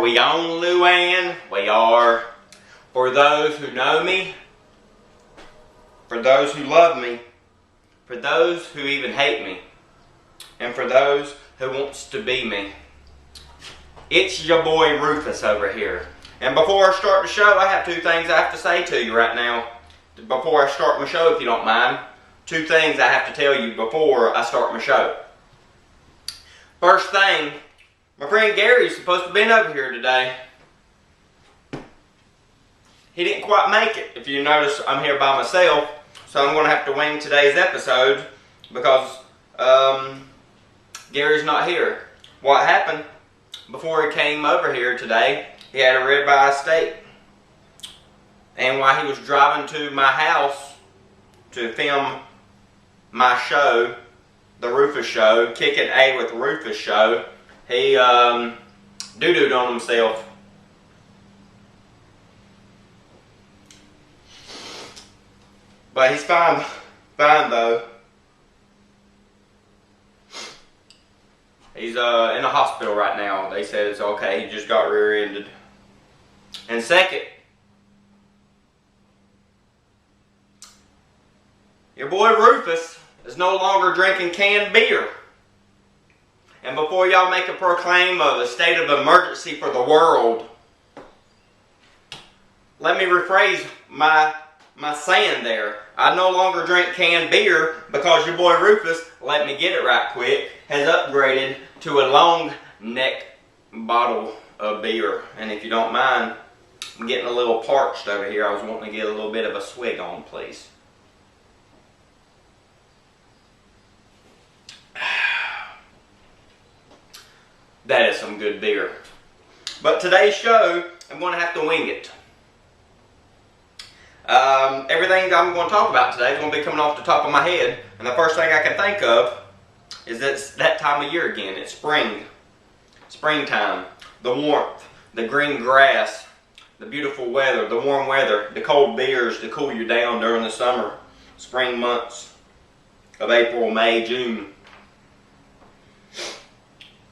we on, Luann? We are. For those who know me, for those who love me, for those who even hate me, and for those who wants to be me. It's your boy Rufus over here. And before I start the show, I have two things I have to say to you right now. Before I start my show, if you don't mind. Two things I have to tell you before I start my show. First thing, my friend Gary's supposed to have been over here today. He didn't quite make it. If you notice, I'm here by myself, so I'm going to have to wing today's episode because Gary's not here. What happened? Before he came over here today, he had a ribeye steak. And while he was driving to my house to film my show, the Rufus Show, Kicking A with Rufus Show, he doo-dooed on himself. But he's fine though. He's in the hospital right now. They said it's okay, he just got rear-ended. And second, your boy Rufus is no longer drinking canned beer. And before y'all make a proclaim of a state of emergency for the world, let me rephrase my saying there. I no longer drink canned beer because your boy Rufus, let me get it right quick, has upgraded to a long neck bottle of beer. And if you don't mind, I'm getting a little parched over here. I was wanting to get a little bit of a swig on, please. That is some good beer. But today's show, I'm going to have to wing it. Everything I'm going to talk about today is going to be coming off the top of my head. And the first thing I can think of is it's that time of year again. It's spring. Springtime. The warmth. The green grass. The beautiful weather. The warm weather. The cold beers to cool you down during the summer. Spring months of April, May, June.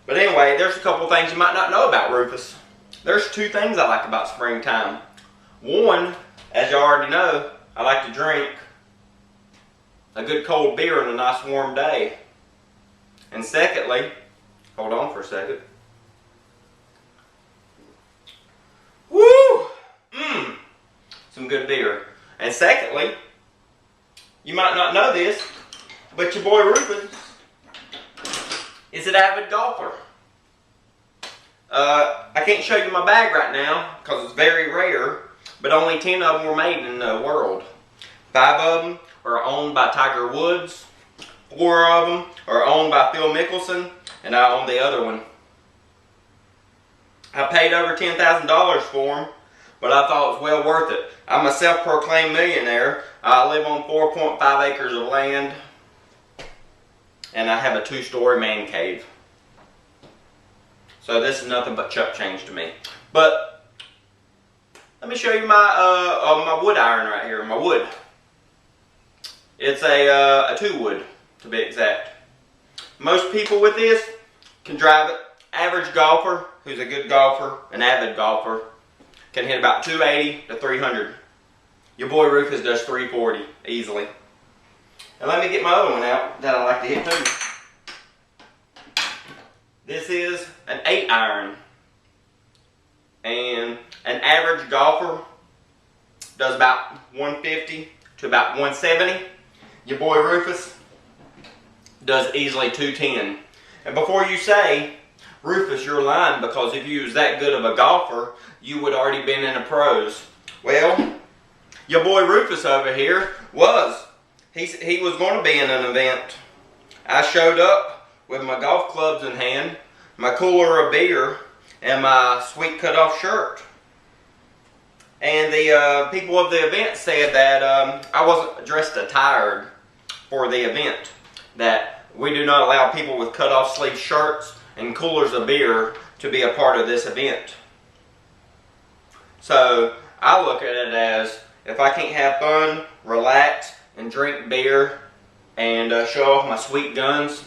But anyway, there's a couple things you might not know about Rufus. There's two things I like about springtime. One, as you already know, I like to drink a good cold beer on a nice warm day. And secondly, hold on for a second. Woo! Some good beer. And secondly, you might not know this, but your boy Rufus is an avid golfer. I can't show you my bag right now because it's very rare, but only 10 of them were made in the world. 5 of them are owned by Tiger Woods, 4 of them are owned by Phil Mickelson, and I own the other one. I paid over $10,000 for them, but I thought it was well worth it. I'm a self-proclaimed millionaire. I live on 4.5 acres of land, and I have a 2-story man cave. So this is nothing but chuck change to me. But let me show you my wood iron right here, my wood. It's a 2-wood to be exact. Most people with this can drive it. Average golfer, who's a good golfer, an avid golfer, can hit about 280 to 300. Your boy Rufus does 340 easily. And let me get my other one out that I like to hit too. This is an 8 iron. And an average golfer does about 150 to about 170. Your boy Rufus does easily 210. And before you say, Rufus, you're lying because if you was that good of a golfer, you would already been in the pros. Well, your boy Rufus over here was. He was going to be in an event. I showed up with my golf clubs in hand, my cooler of beer, and my sweet cut-off shirt. And the people of the event said that I wasn't dressed attired for the event. That we do not allow people with cut-off sleeve shirts and coolers of beer to be a part of this event. So I look at it as, if I can't have fun, relax, and drink beer, and show off my sweet guns,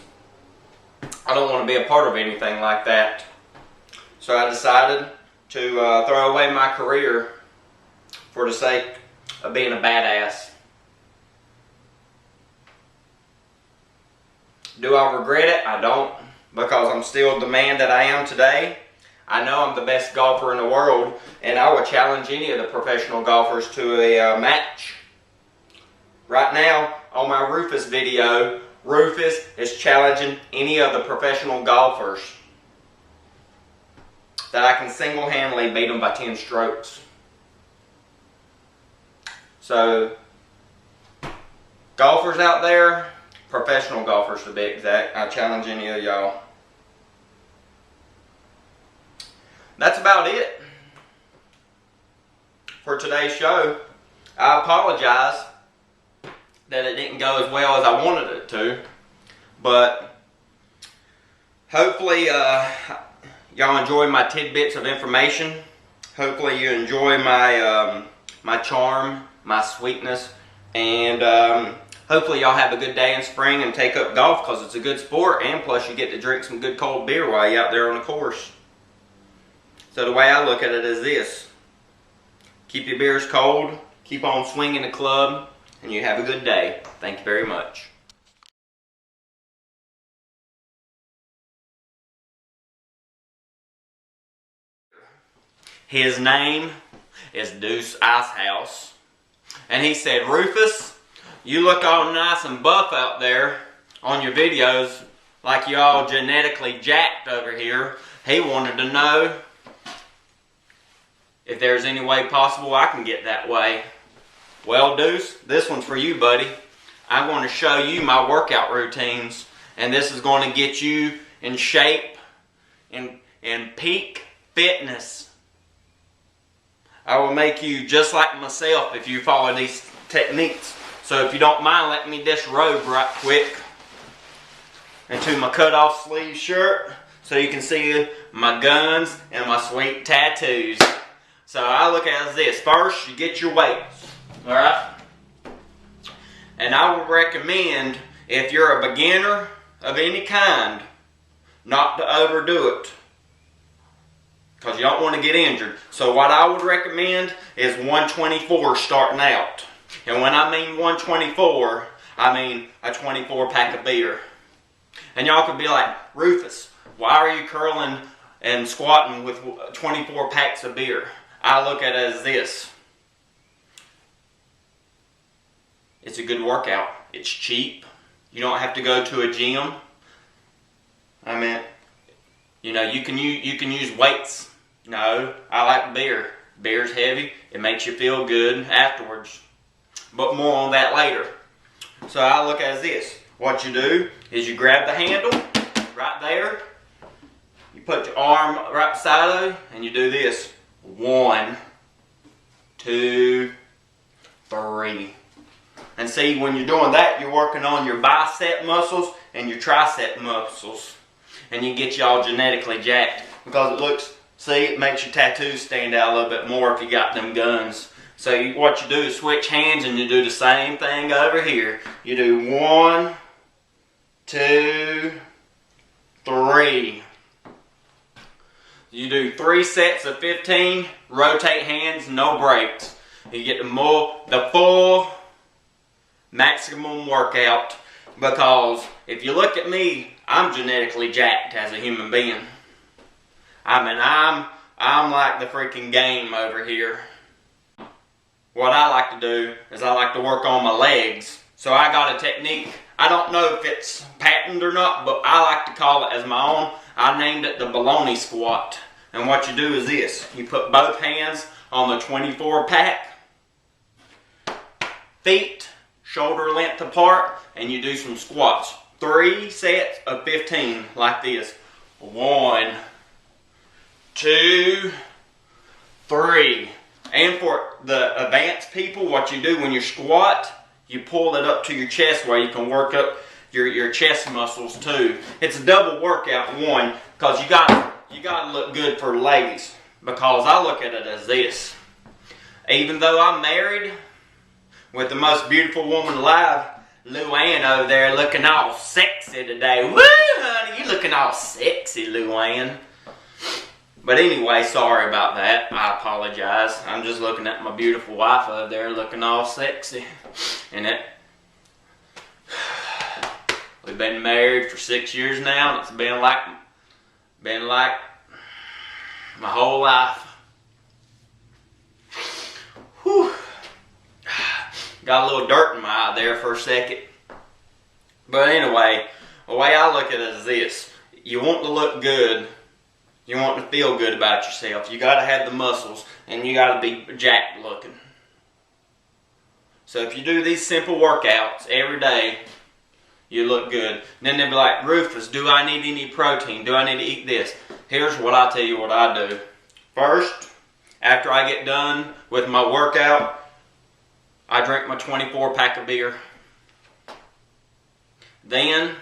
I don't want to be a part of anything like that. So I decided to throw away my career for the sake of being a badass. Do I regret it? I don't, because I'm still the man that I am today. I know I'm the best golfer in the world, and I would challenge any of the professional golfers to a match. Right now, on my Rufus video, Rufus is challenging any of the professional golfers that I can single-handedly beat them by 10 strokes. So, golfers out there, professional golfers to be exact, I challenge any of y'all. That's about it for today's show. I apologize that it didn't go as well as I wanted it to, but hopefully y'all enjoy my tidbits of information. Hopefully you enjoy my my charm, my sweetness, and hopefully y'all have a good day in spring and take up golf, because it's a good sport, and plus you get to drink some good cold beer while you're out there on the course. So the way I look at it is this: keep your beers cold, keep on swinging the club, and you have a good day. Thank you very much. His name is Deuce Icehouse, and he said, "Rufus, you look all nice and buff out there on your videos, like you all genetically jacked over here." He wanted to know if there's any way possible I can get that way. Well, Deuce, this one's for you, buddy. I'm going to show you my workout routines, and this is going to get you in shape and peak fitness. I will make you just like myself if you follow these techniques. So if you don't mind, let me disrobe right quick into my cut-off sleeve shirt so you can see my guns and my sweet tattoos. So I look at it as this. First, you get your weights, alright? And I would recommend, if you're a beginner of any kind, not to overdo it, because you don't want to get injured. So what I would recommend is 124 starting out. And when I mean 124, I mean a 24 pack of beer. And y'all could be like, "Rufus, why are you curling and squatting with 24 packs of beer?" I look at it as this: it's a good workout. It's cheap. You don't have to go to a gym. I mean, you know, you can use weights. No, I like beer. Beer's heavy. It makes you feel good afterwards. But more on that later. So I look at it as this: what you do is you grab the handle right there. You put your arm right beside it, and you do this. 1, 2, 3. And see, when you're doing that, you're working on your bicep muscles and your tricep muscles. And you get y'all genetically jacked, because it looks, see, it makes your tattoos stand out a little bit more if you got them guns. So what you do is switch hands, and you do the same thing over here. You do 1, 2, 3. You do 3 sets of 15, rotate hands, no breaks. You get the full maximum workout, because if you look at me, I'm genetically jacked as a human being. I mean, I'm like the freaking game over here. What I like to do is I like to work on my legs. So I got a technique. I don't know if it's patented or not, but I like to call it as my own. I named it the baloney squat. And what you do is this: you put both hands on the 24 pack, feet shoulder length apart, and you do some squats. 3 sets of 15 like this. 1, 2, 3. And for the advanced people, what you do when you squat, you pull it up to your chest where you can work up your chest muscles too. It's a double workout, one, because you got to look good for ladies. Because I look at it as this: even though I'm married with the most beautiful woman alive, Luann over there looking all sexy today. Woo, honey, you looking all sexy, Luann. But anyway, sorry about that. I apologize. I'm just looking at my beautiful wife over there looking all sexy. And we've been married for 6 years now, and it's been like my whole life. Whew. Got a little dirt in my eye there for a second. But anyway, the way I look at it is this. You want to look good. You want to feel good about yourself. You got to have the muscles, and you got to be jacked looking. So if you do these simple workouts every day, you look good. And then they'll be like, Rufus, do I need any protein? Do I need to eat this? Here's what I tell you what I do. First, after I get done with my workout, I drink my 24 pack of beer. Then,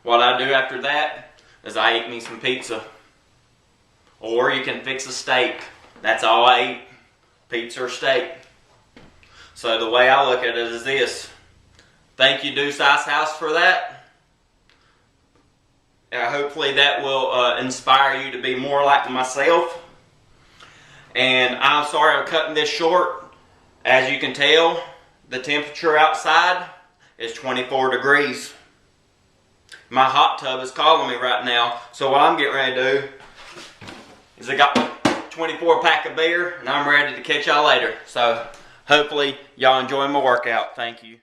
what I do after that is I eat me some pizza. Or you can fix a steak. That's all I eat. Pizza or steak. So the way I look at it is this. Thank you, Deuce Ice House, for that. Hopefully that will inspire you to be more like myself. And I'm sorry I'm cutting this short. As you can tell, the temperature outside is 24 degrees. My hot tub is calling me right now. So what I'm getting ready to do is I got my 24 pack of beer, and I'm ready to catch y'all later. So hopefully y'all enjoy my workout. Thank you.